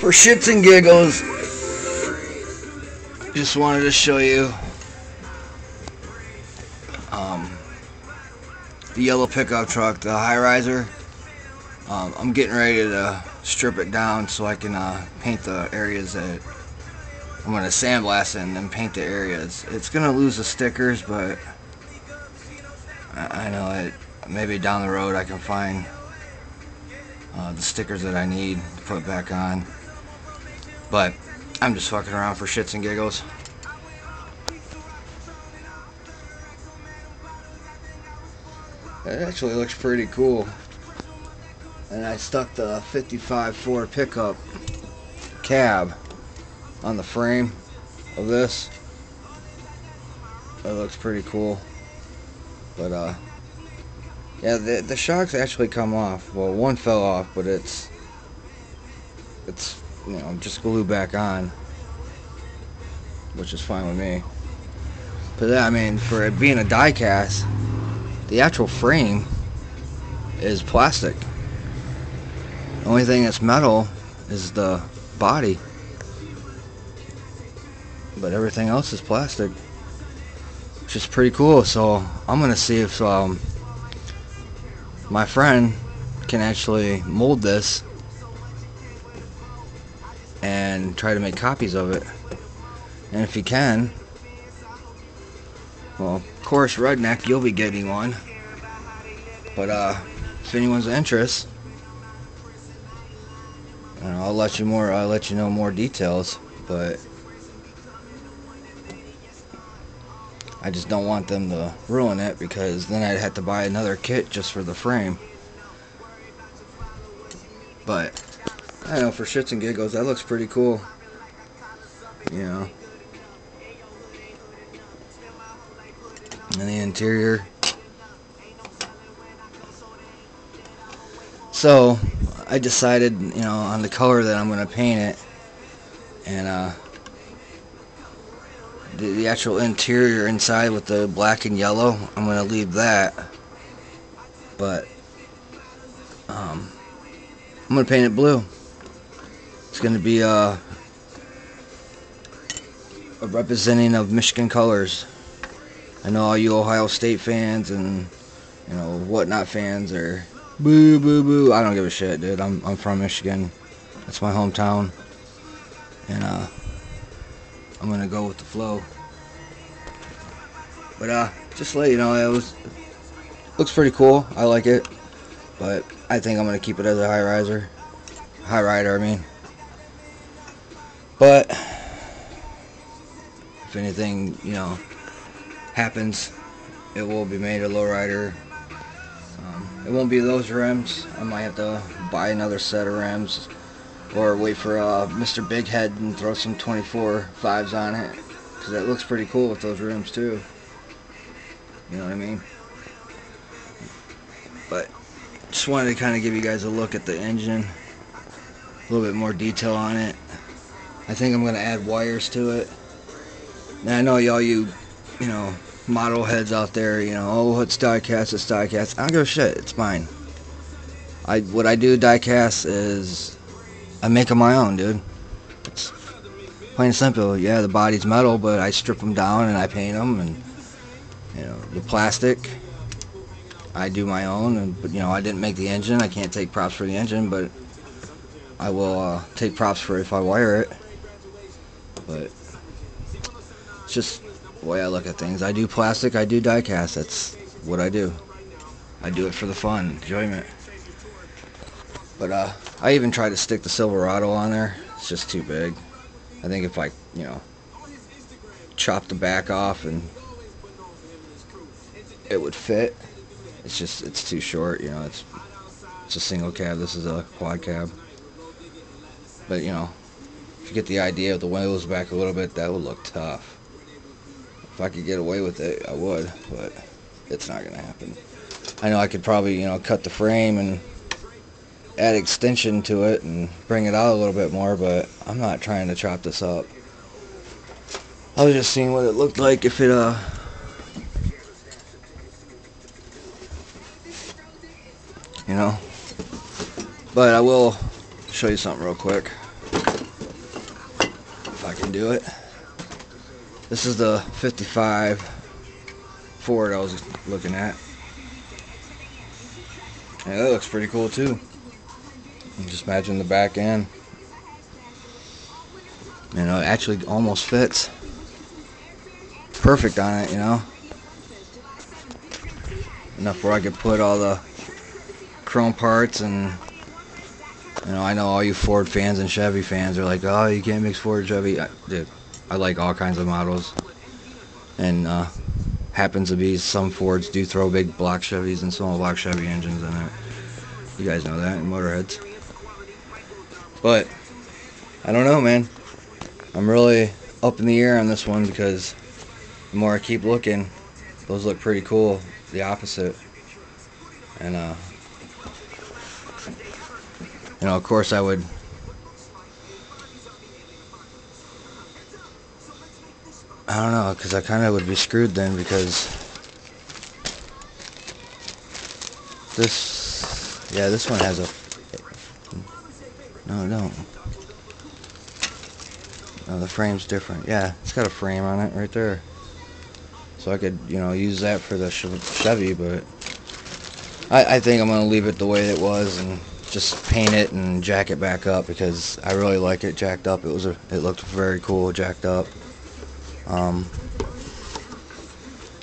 For shits and giggles, just wanted to show you the yellow pickup truck, the high riser. I'm getting ready to strip it down so I can paint the areas that I'm going to sandblast it and then paint the areas. It's going to lose the stickers, but I know it. Maybe down the road I can find the stickers that I need to put back on. But I'm just fucking around for shits and giggles. It actually looks pretty cool. And I stuck the 55 Ford pickup cab on the frame of this. It looks pretty cool. But yeah, the shocks actually come off. Well, one fell off, but it's you know, just glued back on, which is fine with me. But I mean, for it being a die cast, the actual frame is plastic. The only thing that's metal is the body, but everything else is plastic, which is pretty cool. So I'm gonna see if my friend can actually mold this and try to make copies of it. And if he can, well, of course, Redneck, you'll be getting one. But if anyone's interested, I'll let you know more details. But I just don't want them to ruin it, because then I'd have to buy another kit just for the frame. But I know, for shits and giggles, that looks pretty cool. You know. And the interior. So I decided, you know, on the color that I'm going to paint it, and the actual interior inside with the black and yellow, I'm going to leave that. But I'm going to paint it blue. It's going to be a representing of Michigan colors. I know all you Ohio State fans and, you know, whatnot fans are boo boo boo. I don't give a shit, dude. I'm from Michigan. That's my hometown. And I'm gonna go with the flow. But just to let you know, looks pretty cool. I like it. But I think I'm gonna keep it as a high rider, I mean. But if anything, you know, happens, it will be made a lowrider. It won't be those rims. I might have to buy another set of rims, or wait for Mr. Big Head and throw some 24 5s on it, because that looks pretty cool with those rims too. You know what I mean? But just wanted to kind of give you guys a look at the engine, a little bit more detail on it. I think I'm going to add wires to it. Now I know y'all, you know, model heads out there, you know, oh, it's die cast, it's die cast. I don't give a shit, it's mine. What I do die cast is I make them my own, dude. It's plain and simple. Yeah, the body's metal, but I strip them down and I paint them, and you know, the plastic I do my own. And but you know, I didn't make the engine. I can't take props for the engine, but I will take props for if I wire it. But it's just the way I look at things. I do plastic, I do die cast. That's what I do. I do it for the fun, enjoyment. But I even tried to stick the Silverado on there. It's just too big. I think if I, you know, chop the back off, and it would fit. It's too short, you know. It's a single cab. This is a quad cab. But you know, if you get the idea of the wheels back a little bit, that would look tough. If I could get away with it, I would, but it's not gonna happen. I know I could probably, you know, cut the frame and add extension to it and bring it out a little bit more, but I'm not trying to chop this up. I was just seeing what it looked like if it you know. But I will show you something real quick. I can do it. This is the 55 Ford I was looking at. Yeah, that looks pretty cool too. Just imagine the back end. You know, it actually almost fits perfect on it, you know. Enough where I could put all the chrome parts, and you know, I know all you Ford fans and Chevy fans are like, oh, you can't mix Ford and Chevy. Dude, I like all kinds of models, and happens to be some Fords do throw big block Chevys and small block Chevy engines in it. You guys know that in motorheads. But I don't know, man. I'm really up in the air on this one because the more I keep looking, those look pretty cool. The opposite, and you know, of course I would. I don't know, because I kind of would be screwed then, because this, yeah, this one has a, no, don't. No, the frame's different. Yeah, it's got a frame on it right there. So I could, you know, use that for the Chevy, but I think I'm going to leave it the way it was and just paint it and jack it back up, because I really like it jacked up. It looked very cool jacked up.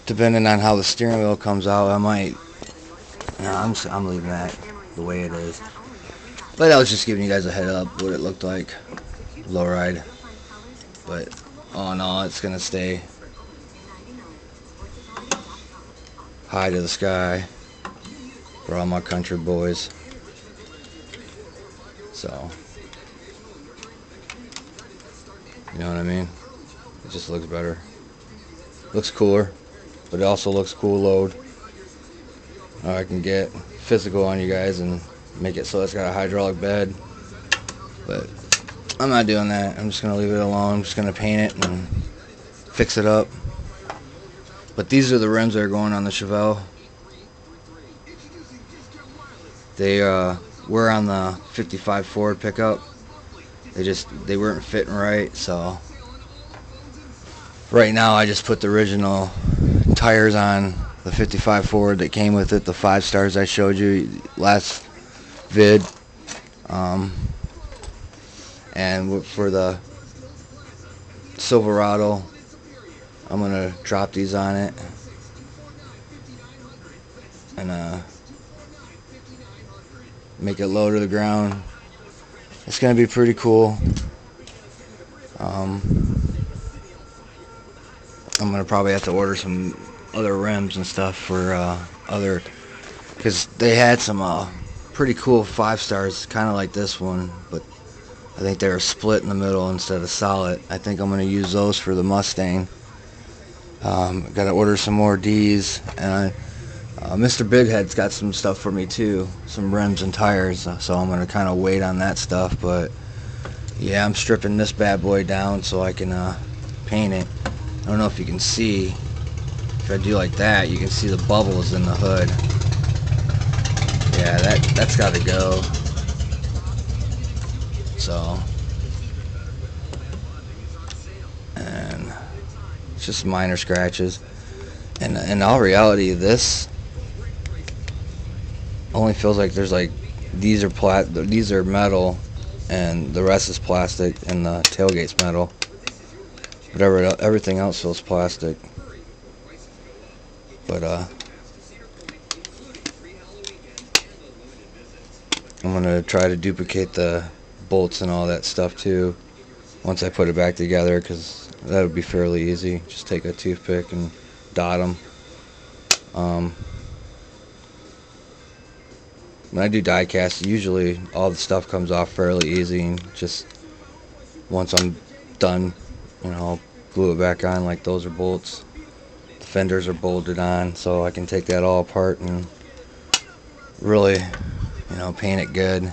Depending on how the steering wheel comes out, I might. No, I'm leaving that the way it is. But I was just giving you guys a head up what it looked like, lowride. But all in all, it's gonna stay high to the sky for all my country boys. So, you know what I mean? It just looks better. Looks cooler, but it also looks cool load. I can get physical on you guys and make it so it's got a hydraulic bed. But I'm not doing that. I'm just going to leave it alone. I'm just going to paint it and fix it up. But these are the rims that are going on the Chevelle. They were on the 55 Ford pickup. They weren't fitting right, so right now I just put the original tires on the 55 Ford that came with it, the 5 stars I showed you last vid. And for the Silverado, I'm gonna drop these on it and make it low to the ground. It's gonna be pretty cool. I'm gonna probably have to order some other rims and stuff for because they had some pretty cool 5 stars, kind of like this one, but I think they were split in the middle instead of solid. I think I'm gonna use those for the Mustang. Got to order some more D's, and Mr. Big Head's got some stuff for me too, some rims and tires, so I'm gonna kind of wait on that stuff. But yeah, I'm stripping this bad boy down so I can paint it. I don't know if you can see. If I do like that, you can see the bubbles in the hood. Yeah, that's got to go. So, and it's just minor scratches. And in all reality, this only feels like there's like these are metal, and the rest is plastic, and the tailgate's metal. But everything else feels plastic. But I'm gonna try to duplicate the bolts and all that stuff too once I put it back together, because that would be fairly easy. Just take a toothpick and dot them. When I do die cast, usually all the stuff comes off fairly easy, and just once I'm done, you know, I'll glue it back on. Like those are bolts, the fenders are bolted on, so I can take that all apart and really, you know, paint it good.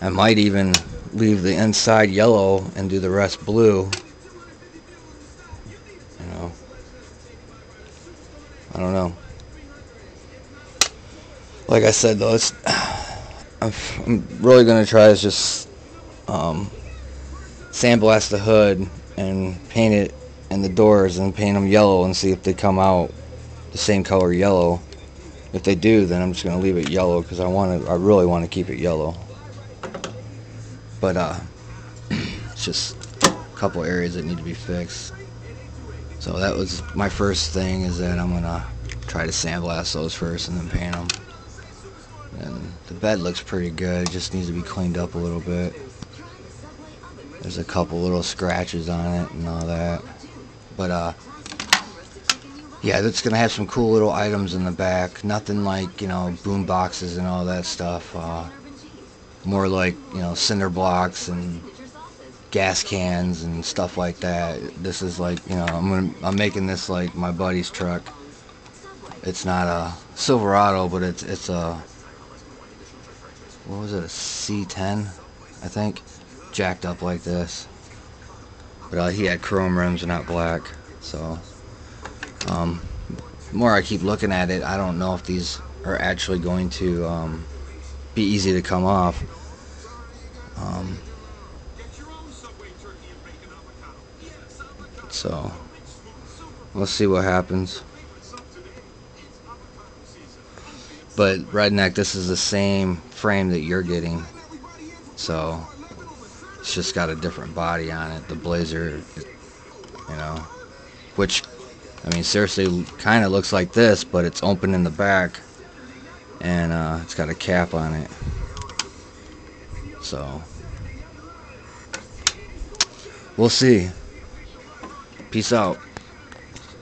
I might even leave the inside yellow and do the rest blue. You know, I don't know. Like I said though, I'm really gonna try is just sandblast the hood and paint it and the doors and paint them yellow and see if they come out the same color yellow. If they do, then I'm just gonna leave it yellow because I really want to keep it yellow. But it's just a couple areas that need to be fixed. So that was my first thing, is that I'm gonna try to sandblast those first and then paint them. And the bed looks pretty good. It just needs to be cleaned up a little bit. There's a couple little scratches on it and all that. But yeah, that's gonna have some cool little items in the back. Nothing like, you know, boom boxes and all that stuff. More like, you know, cinder blocks and gas cans and stuff like that. This is like, you know, I'm making this like my buddy's truck. It's not a Silverado, but it's a, what was it, a C10, I think, jacked up like this. But he had chrome rims, not black. So the more I keep looking at it, I don't know if these are actually going to be easy to come off. So we'll see what happens. But Redneck, this is the same frame that you're getting, so it's just got a different body on it. The Blazer, you know, which, I mean, seriously kind of looks like this, but it's open in the back, and it's got a cap on it. So we'll see. Peace out.